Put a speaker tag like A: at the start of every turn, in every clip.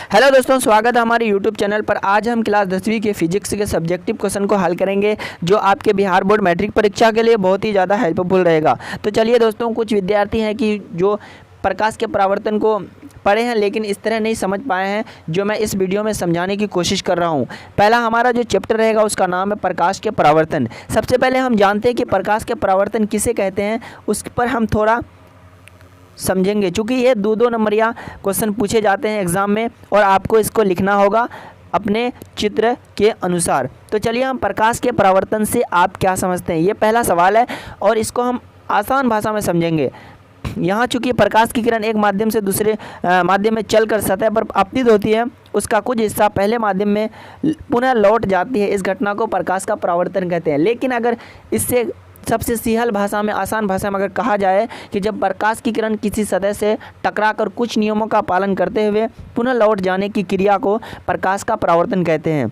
A: Hello दोस्तों, स्वागत है हमारे यूट्यूब चैनल पर। आज हम क्लास 10वीं के फिजिक्स के सब्जेक्टिव क्वेश्चन को हल करेंगे, जो आपके बिहार बोर्ड मैट्रिक परीक्षा के लिए बहुत ही ज़्यादा हेल्पफुल रहेगा। तो चलिए दोस्तों, कुछ विद्यार्थी हैं कि जो प्रकाश के परावर्तन को पढ़े हैं लेकिन इस तरह नहीं समझ पाए हैं, जो मैं इस वीडियो में समझाने की कोशिश कर रहा हूं। पहला हमारा जो चैप्टर रहेगा उसका नाम है प्रकाश के परावर्तन। सबसे पहले हम जानते हैं कि प्रकाश के परावर्तन किसे कहते हैं, उस पर हम थोड़ा समझेंगे, चूँकि ये दो नंबरिया क्वेश्चन पूछे जाते हैं एग्ज़ाम में और आपको इसको लिखना होगा अपने चित्र के अनुसार। तो चलिए हम प्रकाश के परावर्तन से आप क्या समझते हैं, ये पहला सवाल है और इसको हम आसान भाषा में समझेंगे। यहाँ चूँकि प्रकाश की किरण एक माध्यम से दूसरे माध्यम में चलकर सतह पर आपतित होती है, उसका कुछ हिस्सा पहले माध्यम में पुनः लौट जाती है। इस घटना को प्रकाश का परावर्तन कहते हैं। लेकिन अगर इससे सबसे सीहल भाषा में, आसान भाषा में अगर कहा जाए कि जब प्रकाश की किरण किसी सतह से टकराकर कुछ नियमों का पालन करते हुए पुनः लौट जाने की क्रिया को प्रकाश का परावर्तन कहते हैं।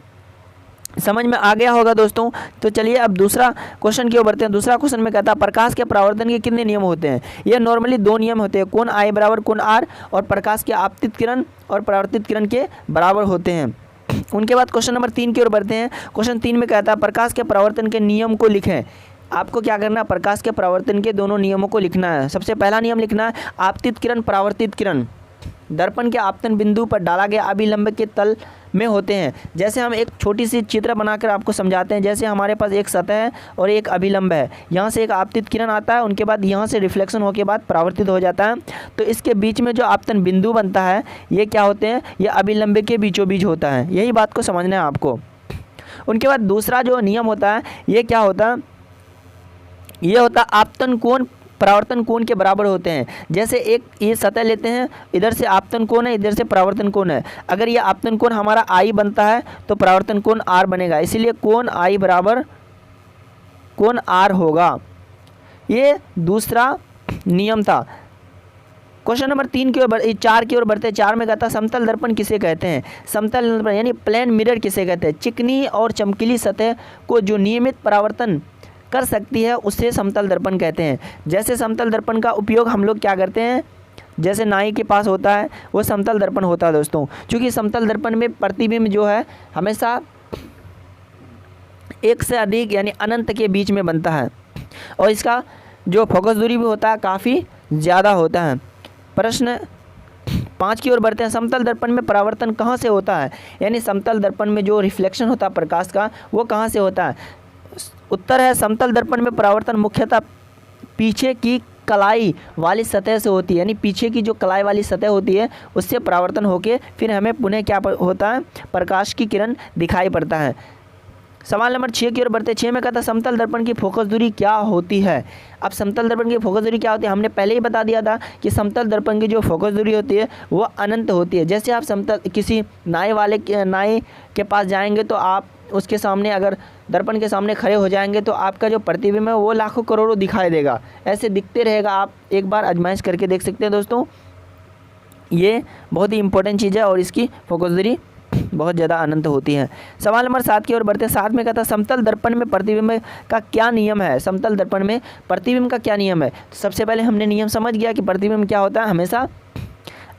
A: समझ में आ गया होगा दोस्तों। तो चलिए अब दूसरा क्वेश्चन की ओर बढ़ते हैं। दूसरा क्वेश्चन में कहता है प्रकाश के परावर्तन के कितने नियम होते हैं। ये नॉर्मली दो नियम होते हैं, कोण आई बराबर कोण आर, और प्रकाश के आपतित किरण और परावर्तित किरण के बराबर होते हैं। उनके बाद क्वेश्चन नंबर 3 की ओर बढ़ते हैं। क्वेश्चन 3 में कहता है प्रकाश के परावर्तन के नियम को लिखें। आपको क्या करना है, प्रकाश के परावर्तन के दोनों नियमों को लिखना है। सबसे पहला नियम लिखना है, आपतित किरण परावर्तित किरण दर्पण के आपतन बिंदु पर डाला गया अभिलंब के तल में होते हैं। जैसे हम एक छोटी सी चित्र बनाकर आपको समझाते हैं। जैसे हमारे पास एक सतह है और एक अभिलंब है, यहाँ से एक आपतित किरण आता है, उनके बाद यहाँ से रिफ्लेक्शन होकर बाद परावर्तित हो जाता है। तो इसके बीच में जो आपतन बिंदु बनता है, ये क्या होते हैं, ये अभिलंब के बीचों बीच होता है। यही बात को समझना है आपको। उनके बाद दूसरा जो नियम होता है, ये क्या होता है, ये होता है आपतन कोण परावर्तन कोण के बराबर होते हैं। जैसे एक ये सतह लेते हैं, इधर से आपतन कोण है, इधर से परावर्तन कोण है। अगर ये आपतन कोण हमारा आई बनता है तो परावर्तन कोण आर बनेगा, इसीलिए कोण आई बराबर कोण आर होगा। ये दूसरा नियम था। क्वेश्चन नंबर 4 की ओर बढ़ते हैं। 4 में कहता है समतल दर्पण किसे कहते हैं। समतल दर्पण यानी प्लेन मिरर किसे कहते हैं। चिकनी और चमकीली सतह को जो नियमित परावर्तन कर सकती है उसे समतल दर्पण कहते हैं। जैसे समतल दर्पण का उपयोग हम लोग क्या करते हैं, जैसे नाई के पास होता है वो समतल दर्पण होता है दोस्तों। क्योंकि समतल दर्पण में प्रतिबिंब जो है हमेशा एक से अधिक यानी अनंत के बीच में बनता है और इसका जो फोकस दूरी भी होता है काफ़ी ज़्यादा होता है। प्रश्न 5 की ओर बढ़ते हैं। समतल दर्पण में परावर्तन कहाँ से होता है, यानी समतल दर्पण में जो रिफ्लेक्शन होता है प्रकाश का वो कहाँ से होता है। उत्तर है समतल दर्पण में परावर्तन मुख्यतः पीछे की कलाई वाली सतह से होती है। यानी पीछे की जो कलाई वाली सतह होती है उससे परावर्तन होके फिर हमें पुनः क्या होता है, प्रकाश की किरण दिखाई पड़ता है। सवाल नंबर 6 की ओर बढ़ते हैं। 6 में कहता है समतल दर्पण की फोकस दूरी क्या होती है। अब समतल दर्पण की फोकस दूरी क्या होती है, हमने पहले ही बता दिया था कि समतल दर्पण की जो फोकस दूरी होती है वो अनंत होती है। जैसे आप समतल किसी नाई के पास जाएंगे तो आप उसके सामने अगर दर्पण के सामने खड़े हो जाएंगे तो आपका जो प्रतिबिंब है वो लाखों करोड़ों दिखाई देगा, ऐसे दिखते रहेगा। आप एक बार आजमाइश करके देख सकते हैं दोस्तों। ये बहुत ही इंपॉर्टेंट चीज़ है और इसकी फोकस दूरी बहुत ज़्यादा अनंत होती है। सवाल नंबर 7 की ओर बढ़ते हैं। 7 में कहता है समतल दर्पण में प्रतिबिंब का क्या नियम है। समतल दर्पण में प्रतिबिंब का क्या नियम है। तो सबसे पहले हमने नियम समझ गया कि प्रतिबिंब क्या होता है, हमेशा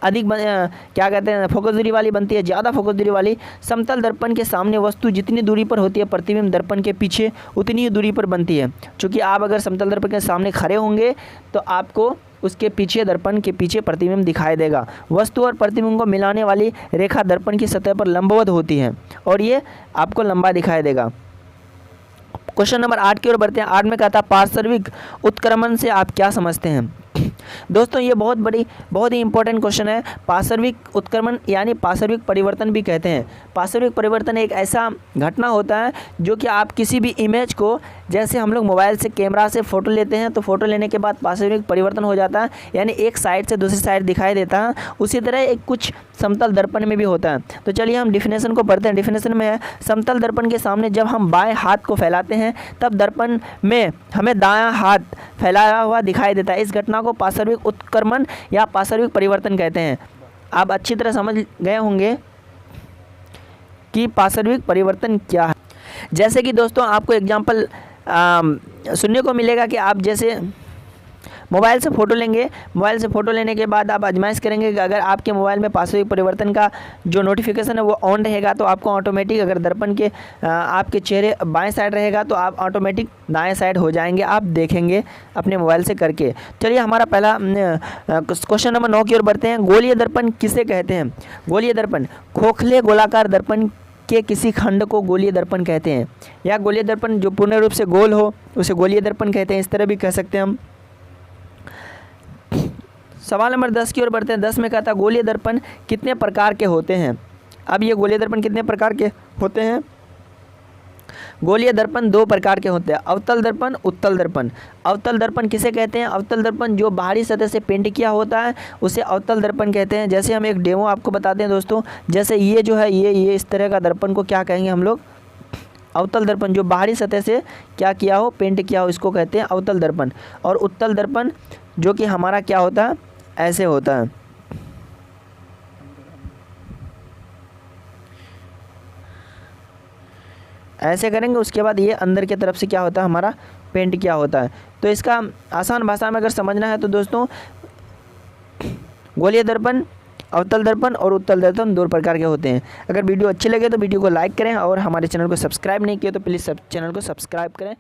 A: अधिक क्या कहते हैं, फोकस दूरी वाली बनती है, ज़्यादा फोकस दूरी वाली। समतल दर्पण के सामने वस्तु जितनी दूरी पर होती है प्रतिबिंब दर्पण के पीछे उतनी ही दूरी पर बनती है। क्योंकि आप अगर समतल दर्पण के सामने खड़े होंगे तो आपको उसके पीछे दर्पण के पीछे प्रतिबिंब दिखाई देगा। वस्तु और प्रतिबिंब को मिलाने वाली रेखा दर्पण की सतह पर लंबवत होती है और ये आपको लंबा दिखाई देगा। क्वेश्चन नंबर 8 की ओर बढ़ते हैं। 8 में कहता है पार्श्विक उत्क्रमण से आप क्या समझते हैं। दोस्तों ये बहुत ही इंपॉर्टेंट क्वेश्चन है। पार्श्विक उत्क्रमण यानी पार्श्विक परिवर्तन भी कहते हैं। पार्श्विक परिवर्तन एक ऐसा घटना होता है जो कि आप किसी भी इमेज को, जैसे हम लोग मोबाइल से कैमरा से फ़ोटो लेते हैं तो फ़ोटो लेने के बाद पार्श्विक परिवर्तन हो जाता है, यानी एक साइड से दूसरी साइड दिखाई देता है। उसी तरह एक कुछ समतल दर्पण में भी होता है। तो चलिए हम डिफिनेशन को पढ़ते हैं। डिफिनेशन में है समतल दर्पण के सामने जब हम बाएं हाथ को फैलाते हैं तब दर्पण में हमें दायां हाथ फैलाया हुआ दिखाई देता है। इस घटना को पार्श्विक उत्क्रमण या पार्श्विक परिवर्तन कहते हैं। आप अच्छी तरह समझ गए होंगे कि पार्श्विक परिवर्तन क्या है। जैसे कि दोस्तों आपको एग्जाम्पल सुनने को मिलेगा कि आप जैसे मोबाइल से फ़ोटो लेंगे। मोबाइल से फ़ोटो लेने के बाद आप आजमाइश करेंगे कि अगर आपके मोबाइल में पासवर्ड परिवर्तन का जो नोटिफिकेशन है वो ऑन रहेगा तो आपको ऑटोमेटिक, अगर दर्पण के आपके चेहरे बाएं साइड रहेगा तो आप ऑटोमेटिक दाएं साइड हो जाएंगे, आप देखेंगे अपने मोबाइल से करके। चलिए हमारा पहला क्वेश्चन नंबर 9 की ओर बढ़ते हैं। गोलीय दर्पण किसे कहते हैं? गोलीय दर्पण खोखले गोलाकार दर्पण के किसी खंड को गोलीय दर्पण कहते हैं, या गोलीय दर्पण जो पूर्ण रूप से गोल हो उसे गोलीय दर्पण कहते हैं, इस तरह भी कह सकते हैं हम। सवाल नंबर 10 की ओर बढ़ते हैं। 10 में कहता है गोलीय दर्पण कितने प्रकार के होते हैं? अब ये गोलीय दर्पण कितने प्रकार के होते हैं? गोलीय दर्पण 2 प्रकार के होते हैं, अवतल दर्पण, उत्तल दर्पण। अवतल दर्पण किसे कहते हैं? अवतल दर्पण जो बाहरी सतह से पेंट किया होता है उसे अवतल दर्पण कहते हैं। जैसे हम एक डेमो आपको बताते हैं दोस्तों, जैसे ये जो है ये इस तरह का दर्पण को क्या कहेंगे हम लोग? अवतल दर्पण। जो बाहरी सतह से क्या किया हो, पेंट किया हो, इसको कहते हैं अवतल दर्पण। और उत्तल दर्पण जो कि हमारा क्या होता है, ऐसे होता है। ऐसे करेंगे, उसके बाद ये अंदर की तरफ से क्या होता है, हमारा पेंट किया होता है। तो इसका आसान भाषा में अगर समझना है तो दोस्तों, गोलीय दर्पण, अवतल दर्पण और उत्तल दर्पण 2 प्रकार के होते हैं। अगर वीडियो अच्छी लगे तो वीडियो को लाइक करें और हमारे चैनल को सब्सक्राइब नहीं किया तो प्लीज़ चैनल को सब्सक्राइब करें।